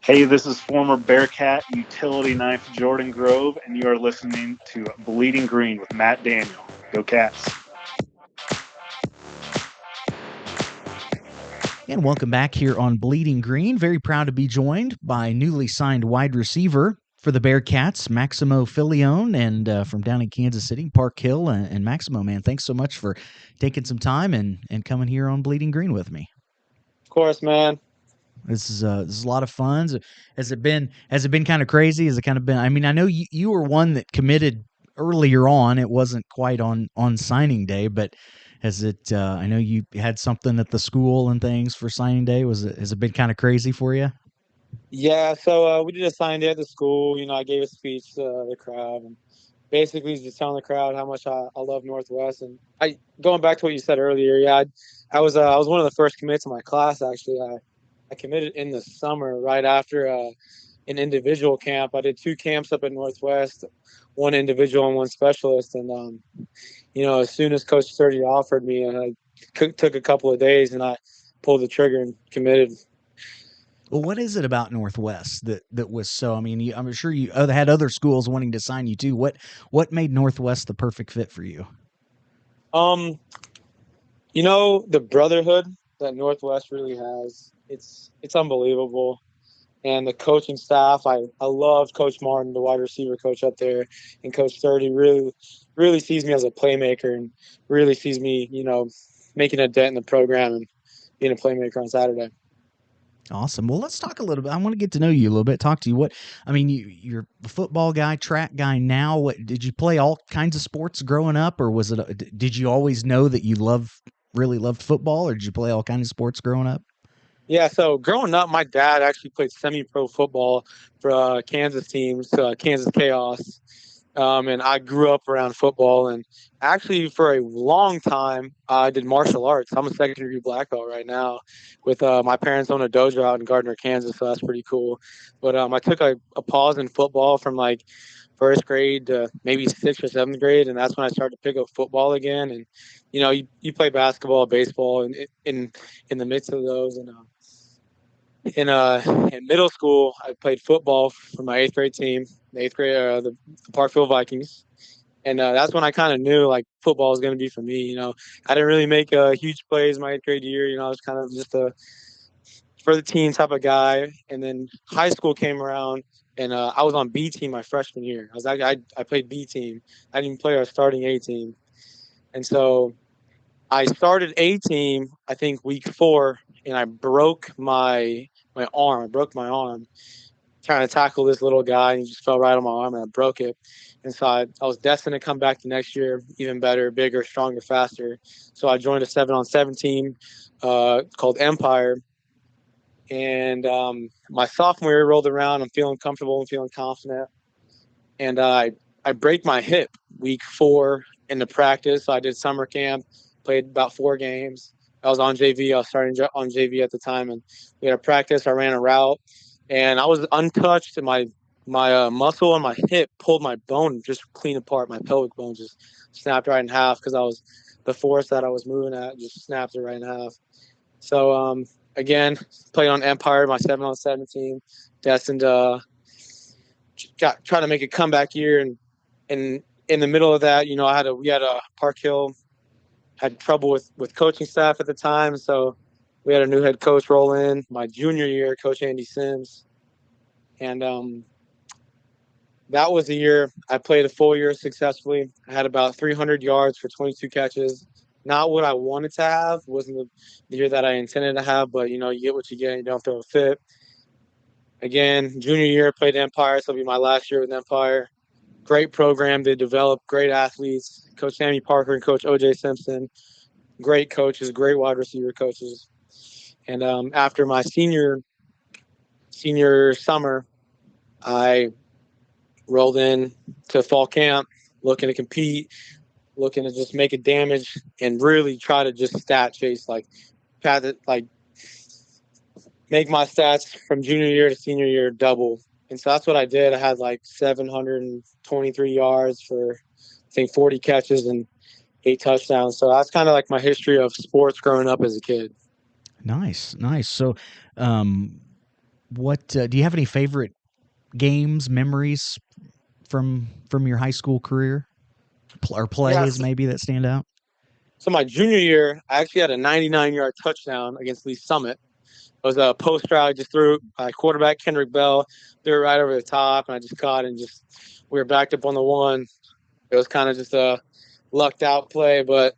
Hey, this is former Bearcat utility knife Jordan Grove, and you are listening to Bleeding Green with Matt Daniel. Go Cats. And welcome back here on Bleeding Green. Very proud to be joined by newly signed wide receiver for the Bearcats, Maximo Filion, and from down in Kansas City, Park Hill. And Maximo, man, thanks so much for taking some time and coming here on Bleeding Green with me. Of course, man. This is a lot of fun. Has it been kind of crazy? Has it kind of been? I mean, I know you were one that committed earlier on. It wasn't quite on signing day, but has it? I know you had something at the school and things for signing day. Has it been kind of crazy for you? Yeah, so we did a sign day at the school. I gave a speech to the crowd and basically just telling the crowd how much I love Northwest. And I going back to what you said earlier, yeah, I was one of the first commits in my class actually. I committed in the summer right after an individual camp. I did two camps up at Northwest, one individual and one specialist. And as soon as Coach Sturdy offered me, and I took a couple of days and I pulled the trigger and committed. Well, what is it about Northwest that was so? I mean, I'm sure you had other schools wanting to sign you too. What made Northwest the perfect fit for you? Um, the brotherhood that Northwest really has, it's unbelievable. And the coaching staff, I love Coach Martin, the wide receiver coach up there, and Coach Sturdy really sees me as a playmaker and really sees me, making a dent in the program and being a playmaker on Saturday. Awesome. Well, let's talk a little bit. I want to get to know you a little bit. Talk to you. I mean, you're a football guy, track guy now. What did you play all kinds of sports growing up, or was it? Did you always know that you really loved football, or did you play all kinds of sports growing up? Yeah, so growing up, my dad actually played semi-pro football for Kansas teams, Kansas Chaos, and I grew up around football. And actually, for a long time, I did martial arts. I'm a second-degree black belt right now, with my parents own a dojo out in Gardner, Kansas, so that's pretty cool. But I took a pause in football from like first grade to maybe sixth or seventh grade, and that's when I started to pick up football again. And you play basketball, baseball, and in the midst of those, and in middle school, I played football for my eighth grade team, the eighth grade, the Parkfield Vikings, and that's when I kind of knew like football was going to be for me. I didn't really make huge plays my eighth grade year. I was kind of just a for the team type of guy. And then high school came around, and I was on B team my freshman year. I played B team. I didn't even play our starting A team, and so I started A team, I think week 4, and I broke my arm. I broke my arm trying to tackle this little guy, and he just fell right on my arm, and I broke it. And so I was destined to come back the next year even better, bigger, stronger, faster. So I joined a 7-on-7 team called Empire. And my sophomore year rolled around. I'm feeling comfortable and feeling confident. And I break my hip week 4 in the practice. So I did summer camp, played about 4 games. I was on JV. I was starting on JV at the time, and we had a practice. I ran a route, and I was untouched, and my muscle on my hip pulled my bone just clean apart. My pelvic bone just snapped right in half because the force that I was moving at just snapped it right in half. So again, played on Empire, my 7-on-7 team, destined try to make a comeback year. And in the middle of that, we had a Park Hill had trouble with coaching staff at the time, so we had a new head coach roll in my junior year, Coach Andy Sims, and that was the year I played a full year successfully. I had about 300 yards for 22 catches. Not what I wanted to have, wasn't the year that I intended to have, but you get what you get. You don't throw a fit. Again, junior year, played Empire, so it'll be my last year with Empire. Great program. They developed great athletes. Coach Sammy Parker and Coach OJ Simpson, great coaches, great wide receiver coaches. And after my senior summer, I rolled in to fall camp, looking to compete, looking to just make a damage, and really try to just stat chase, like make my stats from junior year to senior year double. And so that's what I did. I had like 723 yards for, I think, 40 catches and 8 touchdowns. So that's kind of like my history of sports growing up as a kid. Nice, nice. So, um, What do you have any favorite games, memories from your high school career, or Yeah. plays maybe that stand out? So my junior year, I actually had a 99-yard touchdown against Lee Summit. It was a post route. I just threw quarterback Kendrick Bell, threw it right over the top, and I just caught it and just we were backed up on the one. It was kind of just a lucked out play, but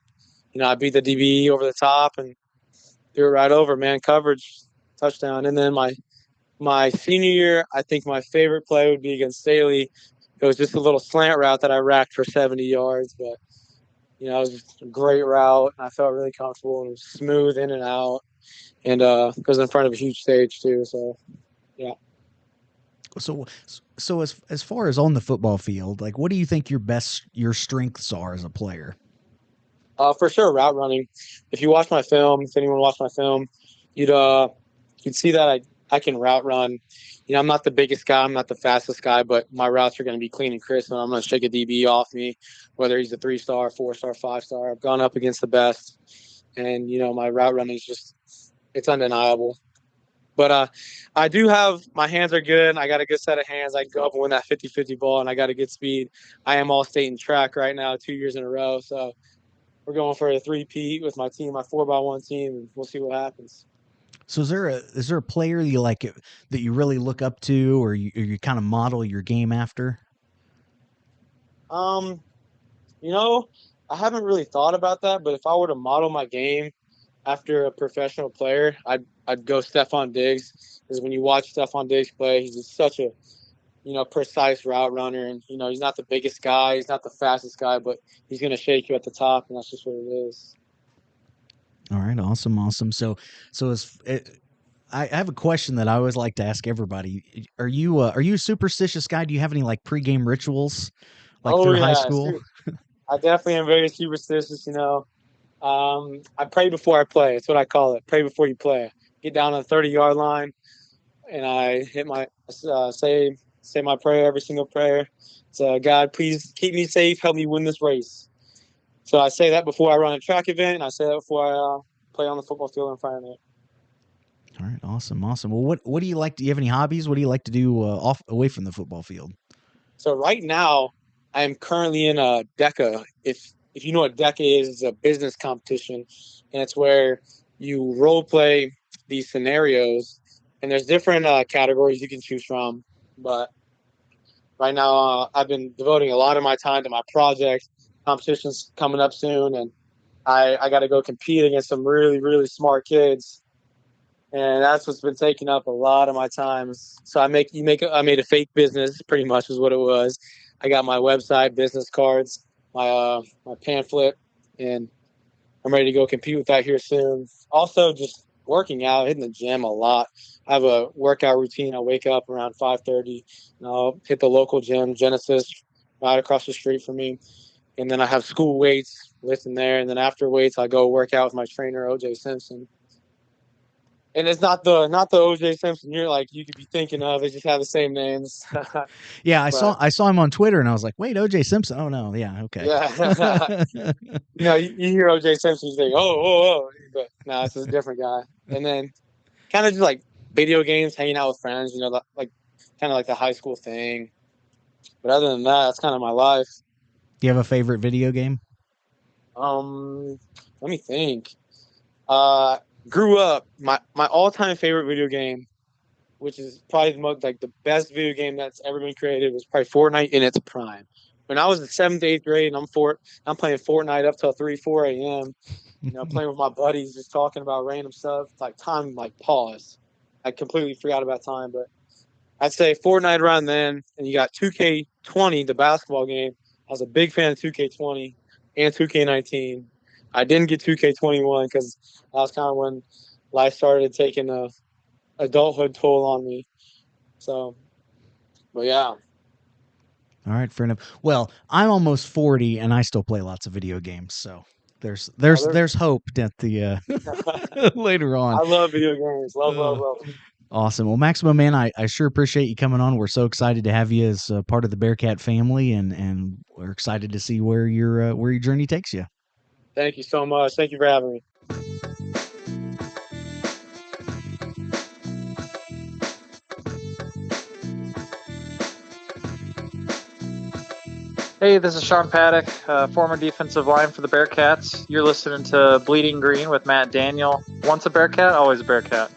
I beat the DB over the top and threw it right over, man, coverage, touchdown. And then my senior year, I think my favorite play would be against Staley. It was just a little slant route that I racked for 70 yards, but it was just a great route. I felt really comfortable and it was smooth in and out, and it was in front of a huge stage too. So yeah. So as far as on the football field, like what do you think your strengths are as a player? For sure, route running. If you watch my film, if anyone watched my film, you'd you'd see that I can route run. I'm not the biggest guy, I'm not the fastest guy, but my routes are going to be clean and crisp, and I'm going to shake a DB off me, whether he's a 3-star, 4-star, 5-star. I've gone up against the best, and my route running is just it's undeniable. But I do have my hands are good. I got a good set of hands. I can go up and win that 50-50 ball, and I got a good speed. I am all state in track right now, 2 years in a row. So we're going for a three-peat with my team, my 4x1 team, and we'll see what happens. So is there a player you like that you really look up to, or you kind of model your game after? Um, I haven't really thought about that, but if I were to model my game after a professional player, I'd go Stephon Diggs. Because when you watch Stephon Diggs play, he's just such a precise route runner, and he's not the biggest guy, he's not the fastest guy, but he's gonna shake you at the top, and that's just what it is. All right, awesome. So I have a question that I always like to ask everybody. Are you a superstitious guy? Do you have any like pregame rituals, like Oh through high yeah, school? I definitely am very superstitious. I pray before I play. It's what I call it. Pray before you play. Get down on the 30-yard line, and I hit my say my prayer, every single prayer. So God, please keep me safe. Help me win this race. So I say that before I run a track event. And I say that before I play on the football field in front of it. All right, awesome. Well, what do you like? Do you have any hobbies? What do you like to do off away from the football field? So right now, I am currently in a DECA. If you know what DECA is, it's a business competition, and it's where you role play these scenarios, and there's different categories you can choose from. But right now, I've been devoting a lot of my time to my project. Competition's coming up soon, and I got to go compete against some really really smart kids, and that's what's been taking up a lot of my time. So I made a fake business, pretty much is what it was. I got my website, business cards, my pamphlet, and I'm ready to go compete with that here soon. Also, just working out, hitting the gym a lot. I have a workout routine. I wake up around 5:30, and I'll hit the local gym, Genesis, right across the street from me. And then I have school weights, lifting there. And then after weights, I go work out with my trainer, OJ Simpson. And it's not the OJ Simpson you could be thinking of. They just have the same names. Yeah, But I saw him on Twitter, and I was like, wait, OJ Simpson? Oh no, yeah, okay. yeah, you hear OJ Simpson, you think, oh, but no, it's a different guy. And then kind of just like video games, hanging out with friends, like kind of like the high school thing. But other than that, that's kind of my life. Do you have a favorite video game? Um, Let me think. Uh, Grew up my all time favorite video game, which is probably the most like the best video game that's ever been created, was probably Fortnite in its prime. When I was in seventh, eighth grade, and I'm playing Fortnite up till 3, 4 a.m. Playing with my buddies, just talking about random stuff. Like time, like paused. I completely forgot about time, but I'd say Fortnite around then, and you got 2K20, the basketball game. I was a big fan of 2K20 and 2K19. I didn't get 2K21 because that was kind of when life started taking a adulthood toll on me. So, but yeah. All right, fair enough. Well, I'm almost 40, and I still play lots of video games, so No, there's hope at the later on. I love video games. Love, love, Uh, love. Awesome. Well, Maximo, man, I sure appreciate you coming on. We're so excited to have you as part of the Bearcat family, and we're excited to see where your journey takes you. Thank you so much. Thank you for having me. Hey, this is Sean Paddock, former defensive line for the Bearcats. You're listening to Bleeding Green with Matt Daniel. Once a Bearcat, always a Bearcat.